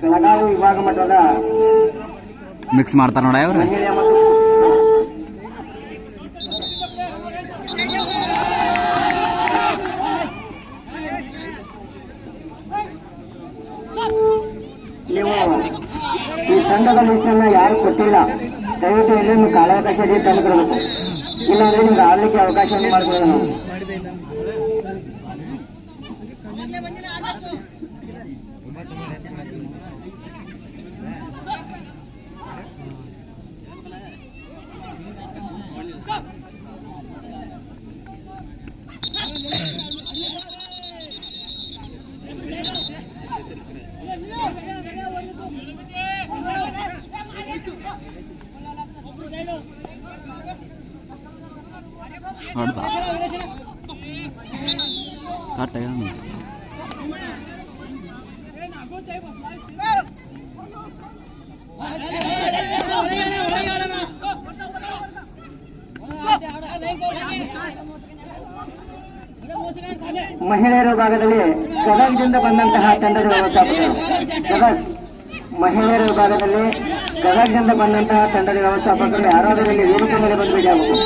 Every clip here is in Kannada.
ಬೆಳಗಾವಿ ವಿಭಾಗ ಮಟ್ಟದ ಮಿಕ್ಸ್ ಮಾಡ್ತಾರ ನೋಡ ಅವ್ರ ನೀವು ಈ ತಂಡದ ಲಿಸ್ಟನ್ನ ಯಾರು ಕೊಟ್ಟಿಲ್ಲ, ದಯವಿಟ್ಟು ಎಲ್ಲೂ ಕಾಲಾವಕಾಶ ತಂದುಕೊಡಬೇಕು, ಇಲ್ಲಾಂದ್ರೆ ನಿಮ್ಗೆ ಆಡ್ಲಿಕ್ಕೆ ಅವಕಾಶವನ್ನು ಮಾಡಿಕೊಡೋಣ ನಾವು. ಮಹಿಳೆಯರ ವಿಭಾಗದಲ್ಲಿ ಗದಗದಿಂದ ಬಂದಂತಹ ತಂಡದ ವ್ಯವಸ್ಥಾಪಕರು, ಮಹಿಳೆಯರ ವಿಭಾಗದಲ್ಲಿ ಗದಗದಿಂದ ಬಂದಂತಹ ತಂಡದ ವ್ಯವಸ್ಥಾಪಕರು ಯಾರಾದರೂ ಇಲ್ಲಿ ವೇದಿಕೆ ಮೇಲೆ ಬಂದು ಭೇಟಿಯಾಗಬೇಕು.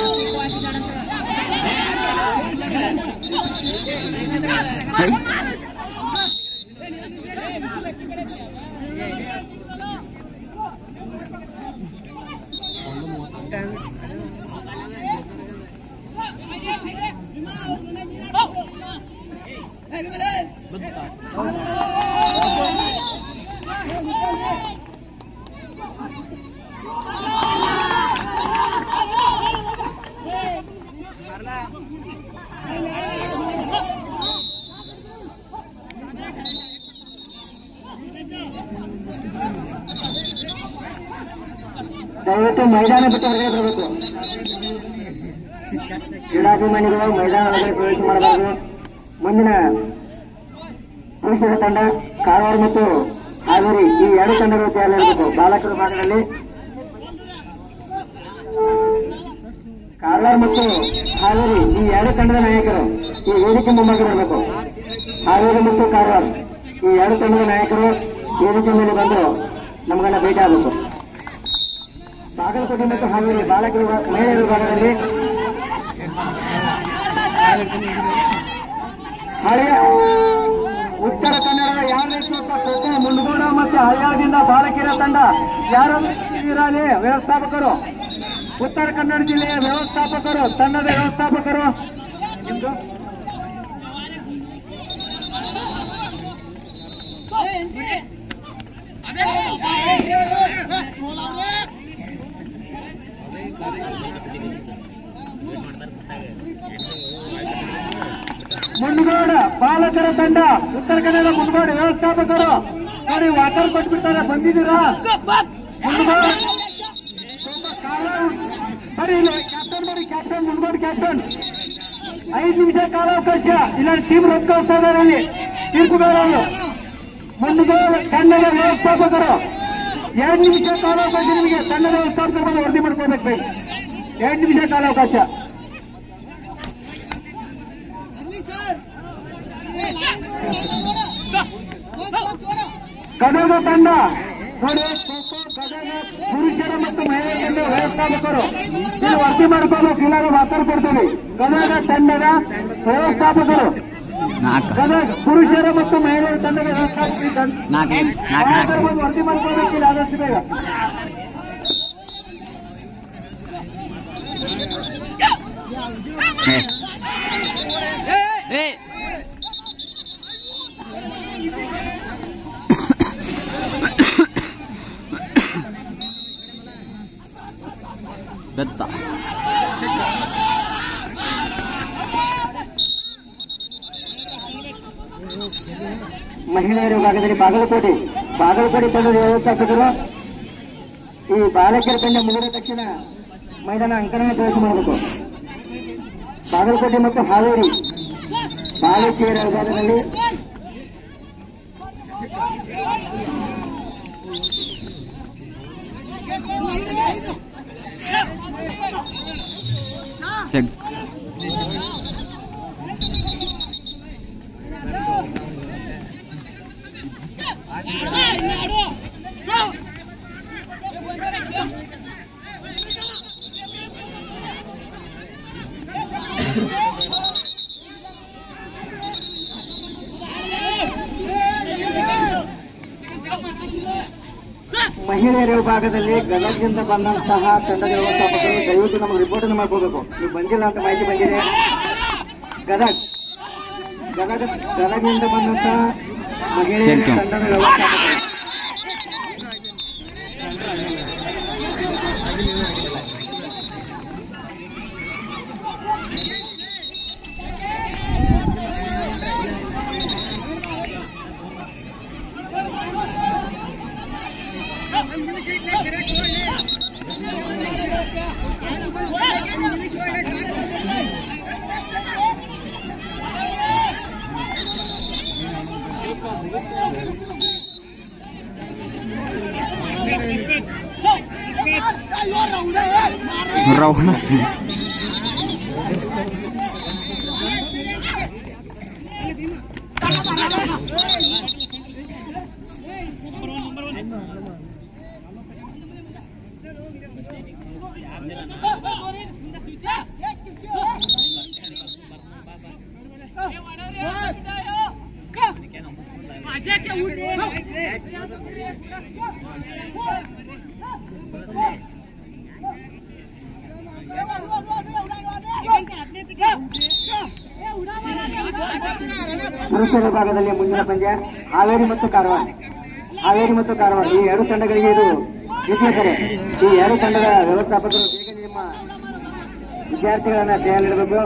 ದಯವಿಟ್ಟು ಮೈದಾನ ಬಿಟ್ಟು ಹೊರಗಡೆ ಬರಬೇಕು. ಕ್ರೀಡಾಭಿಮಾನಿಗಳು ಮೈದಾನ ಒಳಗಡೆ ಪ್ರವೇಶ ಮಾಡಬಾರದು. ಮುಂದಿನ ಪುರುಷರ ತಂಡ ಕಾರವಾರ ಮತ್ತು ಹಾವೇರಿ ಈ ಎರಡು ತಂಡಗಳು ತಯಾರಿಸಬೇಕು. ಬಾಲಕರ ಭಾಗದಲ್ಲಿ ಕಾರವಾರ ಮತ್ತು ಹಾವೇರಿ ಈ ಎರಡು ತಂಡದ ನಾಯಕರು ಈ ವೇದಿಕೆ ಮುಂಭಾಗ ಬರಬೇಕು. ಹಾವೇರಿ ಮತ್ತು ಕಾರವಾರ ಈ ಎರಡು ತಂಡದ ನಾಯಕರು ವೇದಿಕೆ ಮೇಲೆ ಬಂದು ನಮ್ಮನ್ನ ಭೇಟಿ ಆಗಬೇಕು. ಬಾಗಲಕೋಟೆ ಮತ್ತು ಹಾವೇರಿ ಬಾಲಕರ ಮಹಿಳೆಯರ ವಿಭಾಗದಲ್ಲಿ ಹಳೆಯ ಉತ್ತರ ಕನ್ನಡದ ಯಾರು ಮುಂಡಗೋಡ ಮತ್ತು ಹಳ್ಯಾಳದಿಂದ ಬಾಲಕಿಯರ ತಂಡ ಯಾರು ಇರಲಿ ವ್ಯವಸ್ಥಾಪಕರು, ಉತ್ತರ ಕನ್ನಡ ಜಿಲ್ಲೆಯ ವ್ಯವಸ್ಥಾಪಕರು, ತಂಡದ ವ್ಯವಸ್ಥಾಪಕರು ಮುಂಡಗೋಡ ಬಾಲಕರ ತಂಡ, ಉತ್ತರ ಕನ್ನಡ ಮುಂಡಗೋಡ ವ್ಯವಸ್ಥಾಪಕರು ನೋಡಿ ವಾಟರ್ ಕೊಟ್ಬಿಡ್ತಾರೆ, ಬಂದಿದ್ದೀರಾ? ಮುಂಡಗೋಡ ಬರೀ ಇಲ್ಲ ಕ್ಯಾಪ್ಟನ್ ಬರೀ ಕ್ಯಾಪ್ಟನ್ ಮುಂಡಗೋಡ ಕ್ಯಾಪ್ಟನ್ 5 ನಿಮಿಷ ಕಾಲಾವಕಾಶ ಇಲ್ಲ ಟೀಮ್ ರೊಕ್ಕ ಹೋಗ್ತಾ ಇದ್ದಾರೆ ಅಲ್ಲಿ ತೀರ್ಪುಗಾರರು. ಮುಂಡಗೋಡ ತಂಡದ ವ್ಯವಸ್ಥಾಪಕರು 2 ನಿಮಿಷ ಕಾಲಾವಕಾಶ ನಿಮಗೆ ತಂಡದ ವ್ಯವಸ್ಥಾಪಕರು ಬಂದು ವರದಿ ಮಾಡ್ಕೊಳ್ಬೇಕು. 2 ನಿಮಿಷ ಕಾಲಾವಕಾಶ. ಗದಗ ತಂಡ ನೋಡಿ ಗದಗ ಪುರುಷರ ಮತ್ತು ಮಹಿಳೆಯರ ವ್ಯವಸ್ಥಾಪಕರು ಇಲ್ಲಿ ವರದಿ ಮಾಡ್ಕೋಬೇಕು, ಇಲ್ಲಾಗ ಮಾತಾಡ್ಕೊಡ್ತೀವಿ. ಗದಗ ತಂಡದ ವ್ಯವಸ್ಥಾಪಕರು, ಗದಗ ಪುರುಷರ ಮತ್ತು ಮಹಿಳೆಯರ ತಂಡದ ವ್ಯವಸ್ಥಾಪಕರು ವರದಿ ಮಾಡ್ಕೋಬೇಕಿಲ್ಲ ಆದಷ್ಟು ಬೇಗ. ಮಹಿಳೆಯರ ವಿಭಾಗದಲ್ಲಿ ಬಾಗಲಕೋಟೆ ತಂಡದ ವ್ಯವಸ್ಥಾಪಕರು ಈ ಬಾಲಕಿಯರ ತಂಡ ಮುಗಿದ ತಕ್ಷಣ ಮೈದಾನ ಅಂಕಣ ಪ್ರವೇಶ ಮಾಡಬೇಕು. ಬಾಗಲಕೋಟೆ ಮತ್ತು ಹಾವೇರಿ ಬಾಲಕಿಯರ ವಿಭಾಗದಲ್ಲಿ ಮಹಿಳೆಯರ ವಿಭಾಗದಲ್ಲಿ ಗದಗದಿಂದ ಬಂದಂತಹ ತಂಡದ ವ್ಯವಸ್ಥಾಪಕರು ದಯವಿಟ್ಟು ನಮಗೆ ರಿಪೋರ್ಟ್ ಅನ್ನು ಮಾಡ್ಕೋಬೇಕು. ನೀವು ಬಂದಿಲ್ಲ ಅಂತ ಮಾಹಿತಿ ಬಂದಿದೆ. ಗದಗದಿಂದ ಬಂದಂತಹ ಮಹಿಳೆಯರ ತಂಡದ ವ್ಯವಸ್ಥಾಪಕರು Rauna. ಪುರುಷರ ವಿಭಾಗದಲ್ಲಿ ಮುಂದಿನ ಪಂದ್ಯ ಹಾವೇರಿ ಮತ್ತು ಕಾರವಾರ ಈ ಎರಡು ತಂಡಗಳಿಗೆ ಇದು ದ್ವಿತೀಯ ಕರೆ. ಈ ಎರಡು ತಂಡದ ವ್ಯವಸ್ಥಾಪಕರು ಬೇಗ ನಿಮ್ಮ ವಿದ್ಯಾರ್ಥಿಗಳನ್ನ ತಯಾರಿಡಬೇಕು.